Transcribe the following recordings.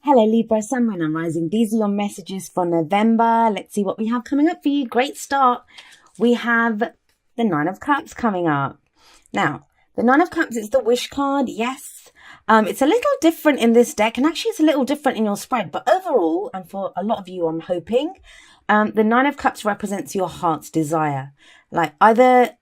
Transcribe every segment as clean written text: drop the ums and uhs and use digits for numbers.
Hello, Libra, Sun, Moon, and Rising. These are your messages for November. Let's see what we have coming up for you. Great start. We have the Nine of Cups coming up. Now, the Nine of Cups is the wish card. Yes. It's a little different in this deck, and actually it's a little different in your spread. But overall, and for a lot of you, I'm hoping, the Nine of Cups represents your heart's desire. Like either,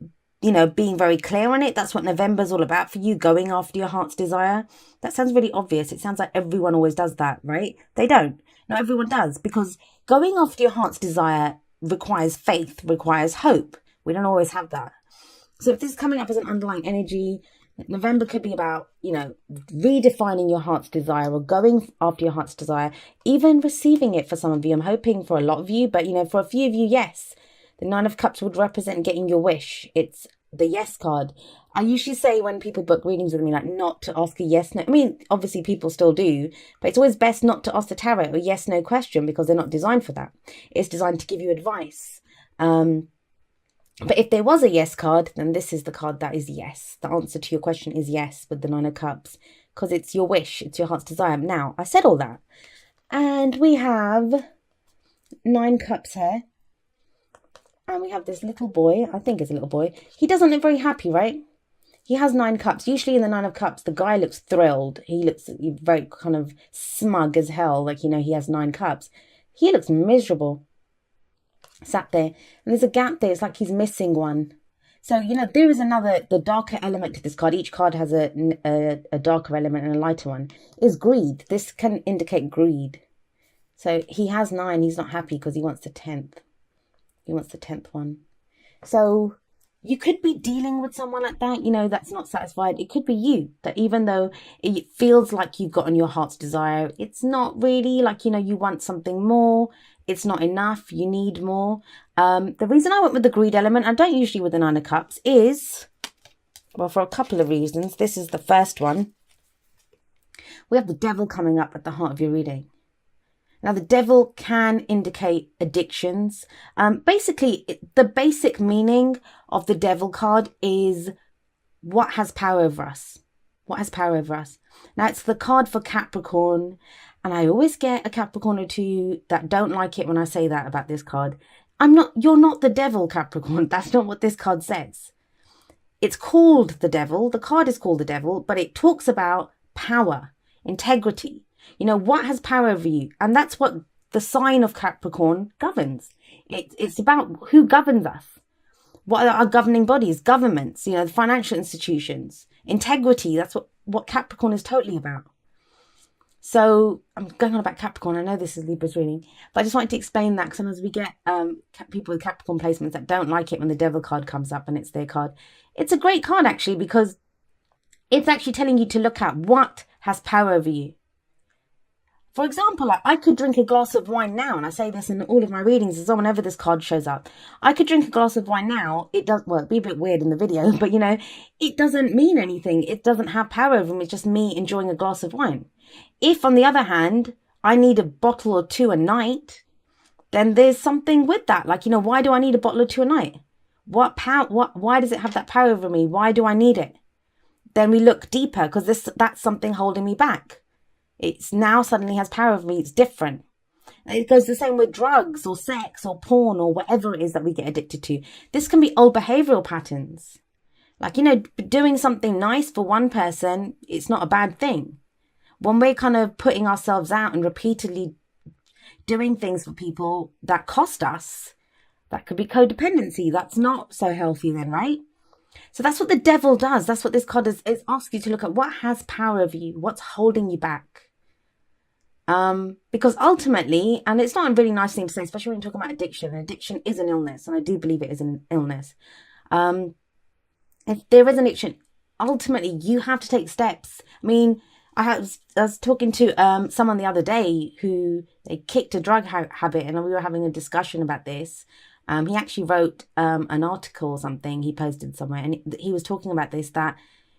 being very clear on it. That's what November's all about for you, going after your heart's desire. That sounds really obvious. It sounds like everyone always does that, right? They don't. Not everyone does, because going after your heart's desire requires faith, requires hope. We don't always have that. So if this is coming up as an underlying energy, November could be about, redefining your heart's desire or going after your heart's desire, even receiving it for some of you. I'm hoping for a lot of you, but, for a few of you, yes. The Nine of Cups would represent getting your wish. It's the yes card. I usually say when people book readings with me, like not to ask a yes, no. I mean, obviously people still do, but it's always best not to ask the tarot a yes, no question because they're not designed for that. It's designed to give you advice. But if there was a yes card, then this is the card that is yes. The answer to your question is yes with the Nine of Cups because it's your wish. It's your heart's desire. Now, I said all that. And we have 9 cups here. And we have this little boy. I think it's a little boy. He doesn't look very happy, right? He has 9 cups. Usually in the 9 of Cups, the guy looks thrilled. He looks very kind of smug as hell. Like, he has 9 cups. He looks miserable. Sat there. And there's a gap there. It's like he's missing one. So, there is the darker element to this card. Each card has a darker element and a lighter one. Is greed. This can indicate greed. So he has 9. He's not happy because he wants the 10th. He wants the 10th one. So you could be dealing with someone like that, that's not satisfied. It could be you, that even though it feels like you've gotten your heart's desire, it's not really like, you want something more. It's not enough. You need more. The reason I went with the greed element, I don't usually with the 9 of Cups, is, well, for a couple of reasons. This is the first one. We have the Devil coming up at the heart of your reading. Now, the Devil can indicate addictions. Basically, the basic meaning of the Devil card is what has power over us. What has power over us? Now, it's the card for Capricorn. And I always get a Capricorn or two that don't like it when I say that about this card. You're not the devil, Capricorn. That's not what this card says. It's called the Devil. The card is called the Devil, but it talks about power, integrity. What has power over you? And that's what the sign of Capricorn governs. It's about who governs us. What are our governing bodies? Governments, the financial institutions. Integrity, that's what Capricorn is totally about. So I'm going on about Capricorn. I know this is Libra's reading, but I just wanted to explain that because sometimes we get people with Capricorn placements that don't like it when the Devil card comes up and it's their card. It's a great card, actually, because it's actually telling you to look at what has power over you. For example, I could drink a glass of wine now, and I say this in all of my readings as well whenever this card shows up. I could drink a glass of wine now. It'd be a bit weird in the video, but it doesn't mean anything. It doesn't have power over me. It's just me enjoying a glass of wine. If, on the other hand, I need a bottle or 2 a night, then there's something with that. Like, why do I need a bottle or 2 a night? Why does it have that power over me? Why do I need it? Then we look deeper because that's something holding me back. It's now suddenly has power over me. It's different. It goes the same with drugs or sex or porn or whatever it is that we get addicted to. This can be old behavioral patterns. Like, doing something nice for one person, it's not a bad thing. When we're kind of putting ourselves out and repeatedly doing things for people that cost us, that could be codependency. That's not so healthy then, right? So that's what the Devil does. That's what this card is. It asks you to look at what has power over you, what's holding you back. Because ultimately, and it's not a really nice thing to say, especially when you're talking about addiction. Addiction is an illness, and I do believe it is an illness. If there is an addiction, ultimately you have to take steps. I mean, I was talking to someone the other day who they kicked a drug habit, and we were having a discussion about this. He actually wrote an article or something he posted somewhere, and he was talking about this, that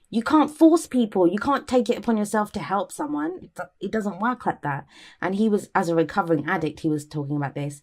you can't force people. You can't take it upon yourself to help someone. It doesn't work like that. And he was, as a recovering addict, he was talking about this.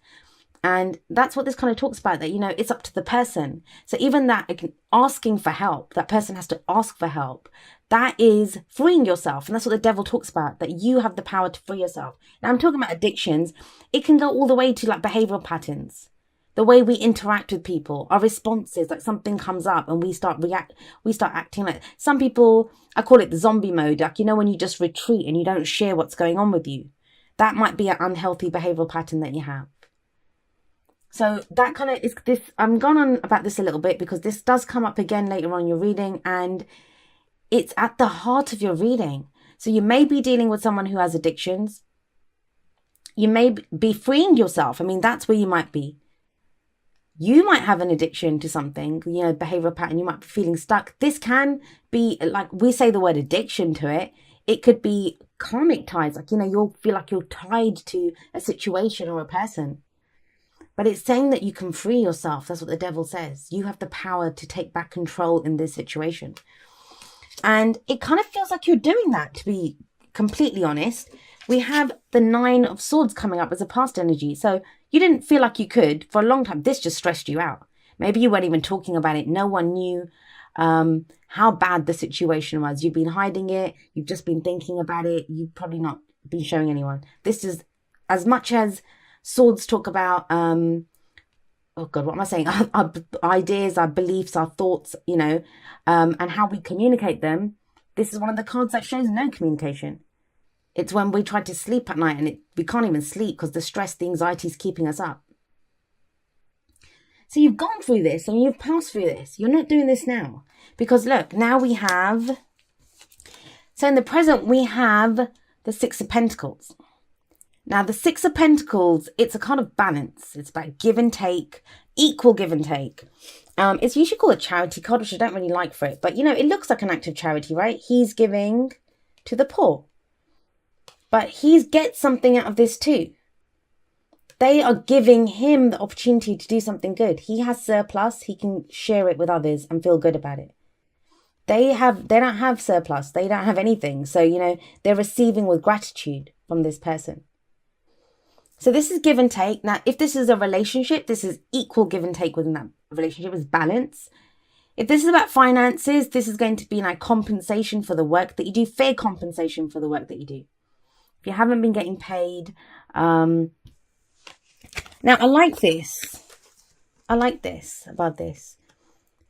And that's what this kind of talks about, that, it's up to the person. So even that asking for help, that person has to ask for help. That is freeing yourself. And that's what the devil talks about, that you have the power to free yourself. Now, I'm talking about addictions. It can go all the way to like behavioral patterns, the way we interact with people, our responses, like something comes up and we start acting like, some people, I call it the zombie mode. Like, you know, when you just retreat and you don't share what's going on with you, that might be an unhealthy behavioral pattern that you have. So that kind of is this. I'm going on about this a little bit because this does come up again later on in your reading, and it's at the heart of your reading. So you may be dealing with someone who has addictions. You may be freeing yourself. I mean, that's where you might be. You might have an addiction to something, you know, behavioral pattern. You might be feeling stuck. This can be, like, we say the word addiction to it. It could be karmic ties. Like, you know, you'll feel like you're tied to a situation or a person. But it's saying that you can free yourself. That's what the devil says. You have the power to take back control in this situation. And it kind of feels like you're doing that, to be completely honest. We have the 9 of Swords coming up as a past energy. So you didn't feel like you could for a long time. This just stressed you out. Maybe you weren't even talking about it. No one knew how bad the situation was. You've been hiding it. You've just been thinking about it. You've probably not been showing anyone. This is, as much as Swords talk about, oh God, what am I saying? Our ideas, our beliefs, our thoughts, you know, and how we communicate them. This is one of the cards that shows no communication. It's when we try to sleep at night and we can't even sleep because the stress, the anxiety is keeping us up. So you've gone through this and you've passed through this. You're not doing this now. Because look, now we have, so in the present, we have the 6 of Pentacles. Now, the 6 of Pentacles, it's a kind of balance. It's about give and take, equal give and take. It's usually called a charity card, which I don't really like for it. But, you know, it looks like an act of charity, right? He's giving to the poor. But he gets something out of this too. They are giving him the opportunity to do something good. He has surplus. He can share it with others and feel good about it. They don't have surplus. They don't have anything. So, you know, they're receiving with gratitude from this person. So this is give and take. Now, if this is a relationship, this is equal give and take within that relationship, is balance. If this is about finances, this is going to be like compensation for the work that you do, fair compensation for the work that you do. If you haven't been getting paid. Now, I like this. I like this about this.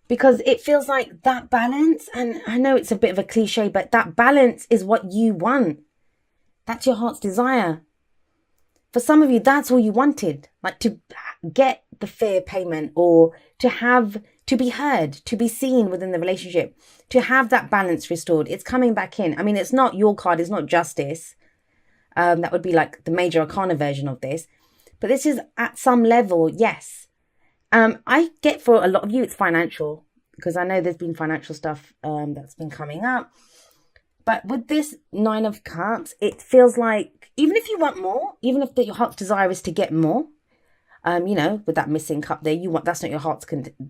Because it feels like that balance, and I know it's a bit of a cliche, but that balance is what you want. That's your heart's desire. For some of you, that's all you wanted, like to get the fair payment, or to be heard, to be seen within the relationship, to have that balance restored. It's coming back in. I mean, it's not your card. It's not justice. That would be like the major arcana version of this. But this is at some level, yes. I get for a lot of you, it's financial, because I know there's been financial stuff that's been coming up. But with this 9 of Cups, it feels like even if you want more, even if your heart's desire is to get more, you know, with that missing cup there, that's not your heart's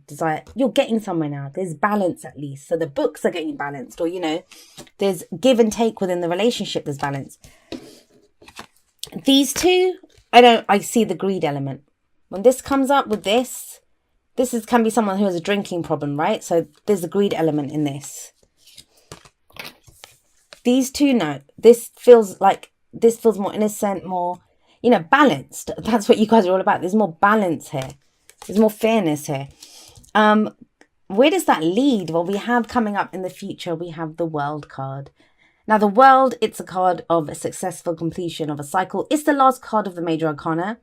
desire. You're getting somewhere now. There's balance at least. So the books are getting balanced, or, you know, there's give and take within the relationship. There's balance. These two, I see the greed element. When this comes up with this can be someone who has a drinking problem, right? So there's a greed element in this. These two, no. This feels more innocent, more, you know, balanced. That's what you guys are all about. There's more balance here. There's more fairness here. Where does that lead? Well, we have coming up in the future, we have the World card. Now, the World, it's a card of a successful completion of a cycle. It's the last card of the major arcana.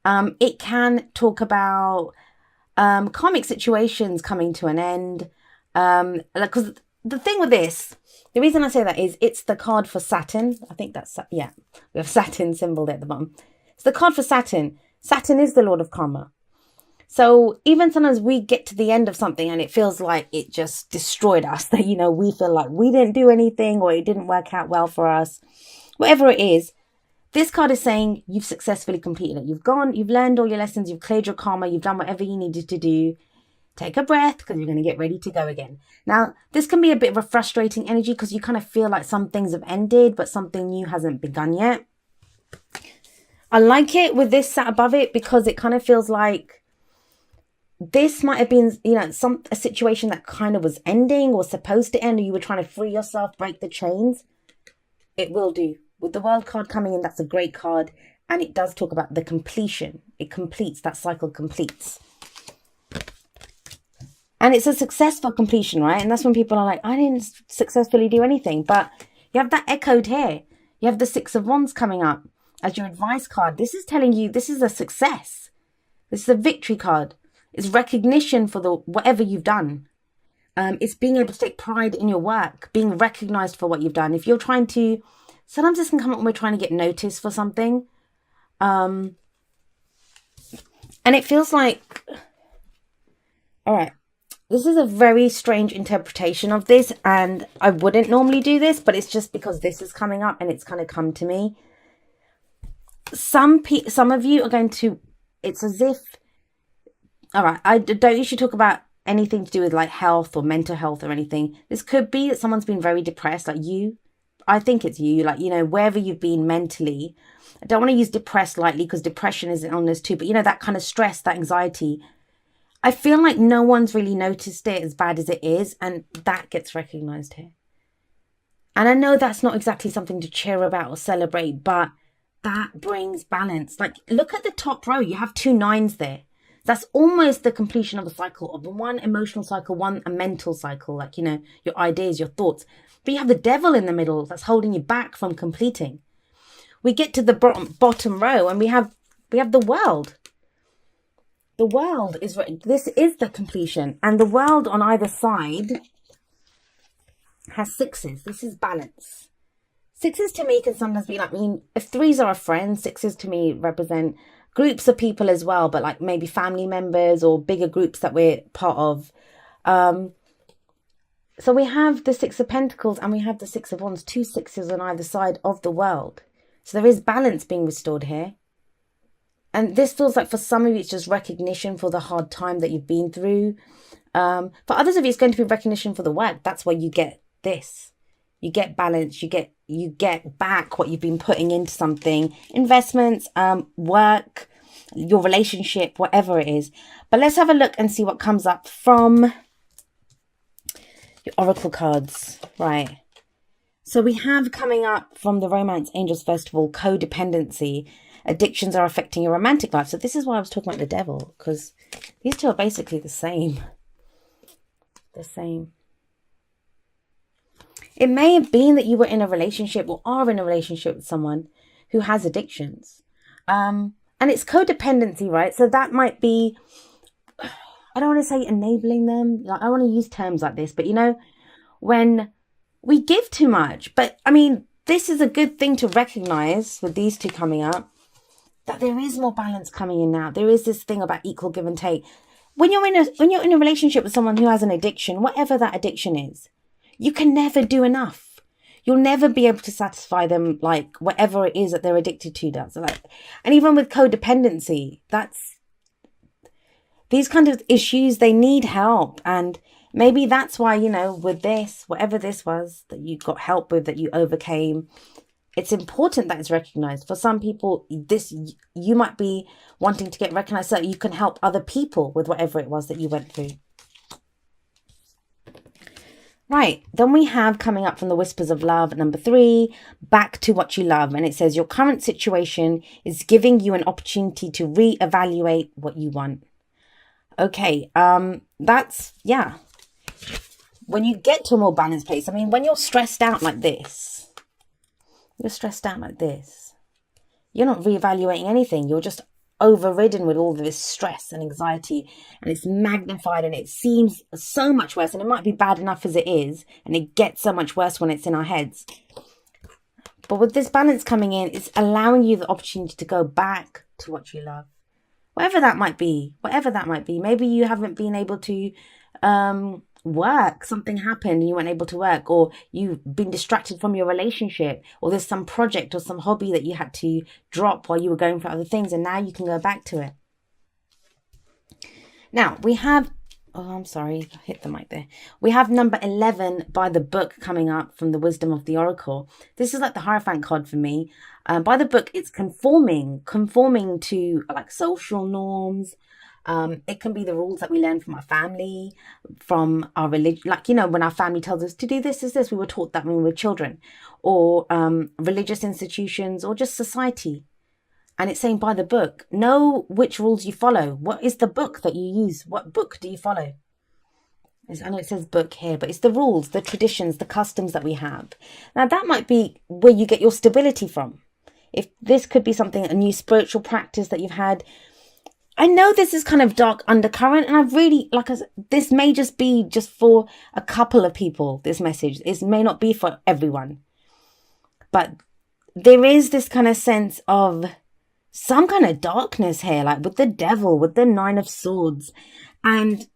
It can talk about karmic situations coming to an end. Because the thing with this, the reason I say that is it's the card for Saturn. I think that's, yeah, we have Saturn symbol there at the bottom. It's the card for Saturn. Saturn is the Lord of Karma. So even sometimes we get to the end of something and it feels like it just destroyed us. That, you know, we feel like we didn't do anything or it didn't work out well for us. Whatever it is, this card is saying you've successfully completed it. You've learned all your lessons. You've cleared your karma. You've done whatever you needed to do. Take a breath because you're going to get ready to go again. Now, this can be a bit of a frustrating energy because you kind of feel like some things have ended, but something new hasn't begun yet. I like it with this sat above it because it kind of feels like this might have been, a situation that kind of was ending or supposed to end, or you were trying to free yourself, break the chains. It will do. With the World card coming in, that's a great card. And it does talk about the completion. It completes, that cycle completes. And it's a successful completion, right? And that's when people are like, I didn't successfully do anything. But you have that echoed here. You have the Six of Wands coming up as your advice card. This is telling you this is a success. This is a victory card. It's recognition for whatever you've done. It's being able to take pride in your work, being recognized for what you've done. If you're trying to, sometimes this can come up when we're trying to get noticed for something. And it feels like, all right, this is a very strange interpretation of this, and I wouldn't normally do this, but it's just because this is coming up and it's kind of come to me. Some of you are going to, it's as if, all right, I don't usually talk about anything to do with like health or mental health or anything. This could be that someone's been very depressed, like you. I think it's you, like, wherever you've been mentally. I don't want to use depressed lightly because depression is an illness too, but that kind of stress, that anxiety. I feel like no one's really noticed it as bad as it is, and that gets recognized here. And I know that's not exactly something to cheer about or celebrate, but that brings balance. Like, look at the top row. You have 2 9s there. That's almost the completion of a cycle, of one emotional cycle, one a mental cycle, like, your ideas, your thoughts. But you have the devil in the middle that's holding you back from completing. We get to the bottom row and we have the world. The world this is the completion. And the world on either side has 6s. This is balance. 6s to me can sometimes be like, if 3s are a friend, 6s to me represent groups of people as well, but like maybe family members or bigger groups that we're part of. So we have the 6 of Pentacles and we have the 6 of Wands, 2 6s on either side of the world. So there is balance being restored here. And this feels like for some of you, it's just recognition for the hard time that you've been through. For others of you, it's going to be recognition for the work. That's where you get this. You get balance. You get back what you've been putting into something. Investments, work, your relationship, whatever it is. But let's have a look and see what comes up from your oracle cards. Right. So we have coming up from the Romance Angels, first of all, codependency. Addictions are affecting your romantic life. So this is why I was talking about the devil, because these two are basically the same. The same. It may have been that you were in a relationship or are in a relationship with someone who has addictions. And it's codependency, right? So that might be, I don't want to say enabling them. Like, I want to use terms like this, but when we give too much. But this is a good thing to recognize with these two coming up, that there is more balance coming in now. There is this thing about equal give and take. When you're in a relationship with someone who has an addiction, whatever that addiction is, you can never do enough. You'll never be able to satisfy them, like whatever it is that they're addicted to does. And even with codependency, these kind of issues, they need help. And maybe that's why, with this, whatever this was that you got help with, that you overcame, it's important that it's recognized. For some people, you might be wanting to get recognized so that you can help other people with whatever it was that you went through. Right, then we have coming up from the Whispers of Love, number 3, back to what you love. And it says your current situation is giving you an opportunity to reevaluate what you want. Okay, that's, yeah. When you get to a more balanced place, when you're stressed out like this, you're not reevaluating anything. You're just overridden with all this stress and anxiety, and it's magnified and it seems so much worse, and it might be bad enough as it is, and it gets so much worse when it's in our heads. But with this balance coming in, it's allowing you the opportunity to go back to what you love, whatever that might be. Maybe you haven't been able to work, something happened and you weren't able to work, or you've been distracted from your relationship, or there's some project or some hobby that you had to drop while you were going for other things, and now you can go back to it. Now we have, I'm sorry, I hit the mic there. We have number 11 by the book coming up from the Wisdom of the Oracle. This is like the Hierophant card for me. By the book, it's conforming to like social norms, It can be the rules that we learn from our family, from our religion. Like, you know, when our family tells us to do this, is this, we were taught that when we were children, or religious institutions, or just society. And it's saying by the book, know which rules you follow. What is the book that you use? What book do you follow? I know it says book here, but it's the rules, the traditions, the customs that we have. Now, that might be where you get your stability from. If this could be something, a new spiritual practice that you've had. I know this is kind of dark undercurrent, and I've really, like I said, this may just be just for a couple of people, this message. It may not be for everyone. But there is this kind of sense of some kind of darkness here, like with the devil, with the 9 of Swords. And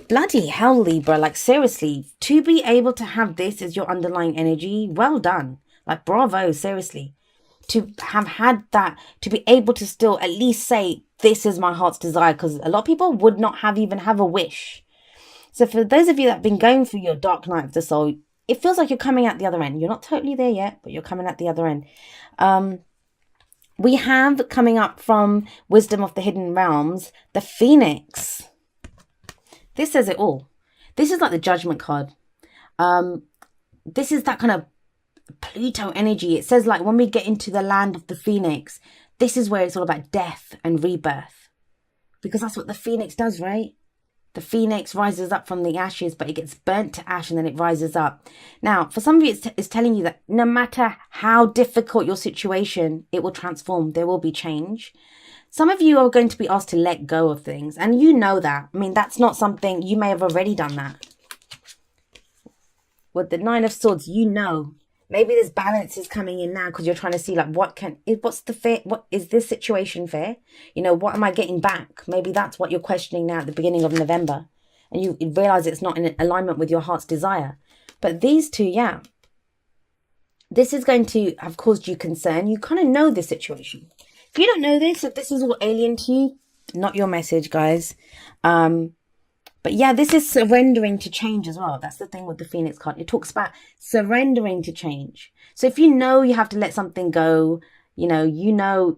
bloody hell, Libra, like seriously, to be able to have this as your underlying energy, well done. Like, bravo, seriously. To have had that, to be able to still at least say, this is my heart's desire, because a lot of people would not even have a wish. So for those of you that have been going through your dark night of the soul, it feels like you're coming out the other end. You're not totally there yet, but you're coming out the other end. We have coming up from Wisdom of the Hidden Realms, the Phoenix. This says it all. This is like the Judgment card. This is that kind of Pluto energy. It says, like, when we get into the land of the Phoenix, this is where it's all about death and rebirth. Because that's what the Phoenix does, right? The Phoenix rises up from the ashes, but it gets burnt to ash and then it rises up. Now, for some of you, it's telling you that no matter how difficult your situation, it will transform. There will be change. Some of you are going to be asked to let go of things, and you know that. I mean, that's not something, you may have already done that. With the 9 of Swords, you know. Maybe this balance is coming in now because you're trying to see, like, what's the fair, what is this situation fair? You know, what am I getting back? Maybe that's what you're questioning now at the beginning of November. And you realize it's not in alignment with your heart's desire. But these two, yeah. This is going to have caused you concern. You kind of know this situation. If you don't know this, if this is all alien to you, not your message, guys. But yeah, this is surrendering to change as well. That's the thing with the Phoenix card. It talks about surrendering to change. So if you know you have to let something go, you'll know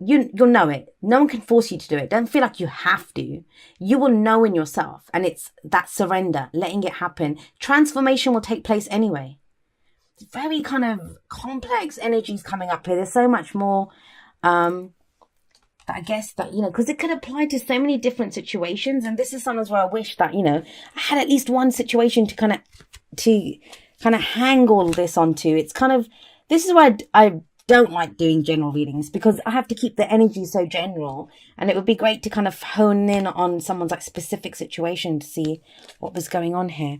it. No one can force you to do it. Don't feel like you have to. You will know in yourself. And it's that surrender, letting it happen. Transformation will take place anyway. It's very kind of complex energies coming up here. There's so much more. I guess that, because it could apply to so many different situations. And this is sometimes where I wish that, I had at least one situation to kind of hang all this onto. It's kind of, this is why I don't like doing general readings, because I have to keep the energy so general. And it would be great to kind of hone in on someone's like specific situation to see what was going on here.